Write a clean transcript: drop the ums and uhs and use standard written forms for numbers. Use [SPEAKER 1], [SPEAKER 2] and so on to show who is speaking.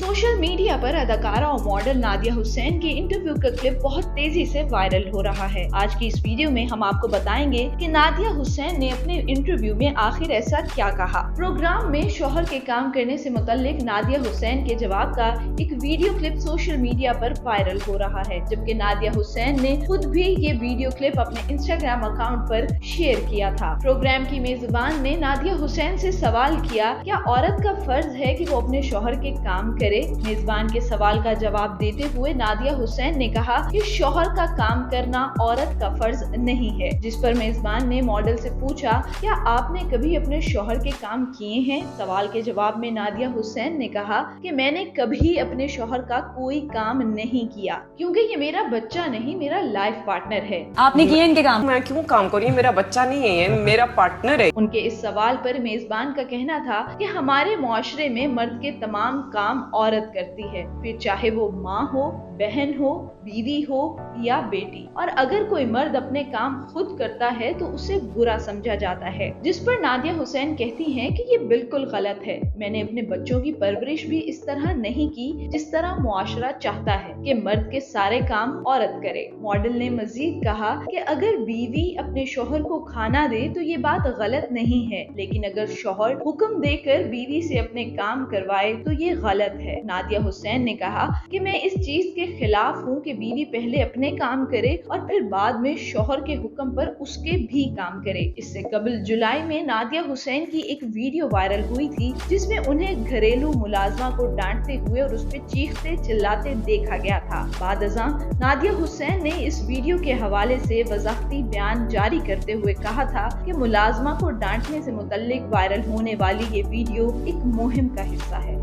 [SPEAKER 1] Social media पर अदाकारा और मॉडल नादिया हुसैन के इंटरव्यू का क्लिप बहुत तेजी से वायरल हो रहा है। आज की इस वीडियो में हम आपको बताएंगे कि नादिया हुसैन ने अपने इंटरव्यू में आखिर ऐसा क्या कहा। प्रोग्राम में शौहर के काम करने से मुतल्लिक नादिया हुसैन के जवाब का एक वीडियो क्लिप सोशल मीडिया पर वायरल हो रहा है, जबकि नादिया हुसैन ने खुद भी ये वीडियो क्लिप अपने इंस्टाग्राम अकाउंट पर शेयर किया था। प्रोग्राम की मेजबान ने नादिया हुसैन से सवाल किया, क्या औरत का फर्ज है कि वो अपने शौहर के काम करे? मेजबान के सवाल का जवाब देते हुए नादिया हुसैन ने कहा कि शौहर का काम करना औरत का फर्ज नहीं है, जिस पर मेजबान ने मॉडल से पूछा, क्या आपने कभी अपने शौहर के काम किए हैं? सवाल के जवाब में नादिया हुसैन ने कहा कि मैंने कभी अपने शौहर का कोई काम नहीं किया, क्योंकि ये मेरा बच्चा नहीं, मेरा लाइफ पार्टनर है।
[SPEAKER 2] आपने किए इनके काम?
[SPEAKER 3] मैं क्यों काम करूँ, मेरा बच्चा नहीं है, ये मेरा पार्टनर है।
[SPEAKER 1] उनके इस सवाल पर मेजबान का कहना था कि हमारे मुआशरे में मर्द के तमाम काम औरत करती है, फिर चाहे वो माँ हो, बहन हो, बीवी हो या बेटी, और अगर कोई मर्द अपने काम खुद करता है तो उसे बुरा समझा जाता है। जिस पर नादिया हुसैन कहती हैं कि ये बिल्कुल गलत है। मैंने अपने बच्चों की परवरिश भी इस तरह नहीं की जिस तरह मुआशरा चाहता है कि मर्द के सारे काम औरत करे। मॉडल ने मजीद कहा कि अगर बीवी अपने शौहर को खाना दे तो ये बात गलत नहीं है, लेकिन अगर शौहर हुक्म देकर बीवी से अपने काम करवाए तो ये गलत है। नादिया हुसैन ने कहा कि मैं इस चीज के खिलाफ हूँ कि बीवी पहले अपने काम करे और फिर बाद में शौहर के हुक्म पर उसके भी काम करे। इससे कबल जुलाई में नादिया हुसैन की एक वीडियो वायरल हुई थी, जिसमें उन्हें घरेलू मुलाजमा को डांटते हुए और उस पर चीखते चिल्लाते देखा गया था। बाद अज़ां नादिया हुसैन ने इस वीडियो के हवाले से वजाहती बयान जारी करते हुए कहा था कि मुलाजमा को डांटने से मुतल्लिक वायरल होने वाली ये वीडियो एक मुहिम का हिस्सा है।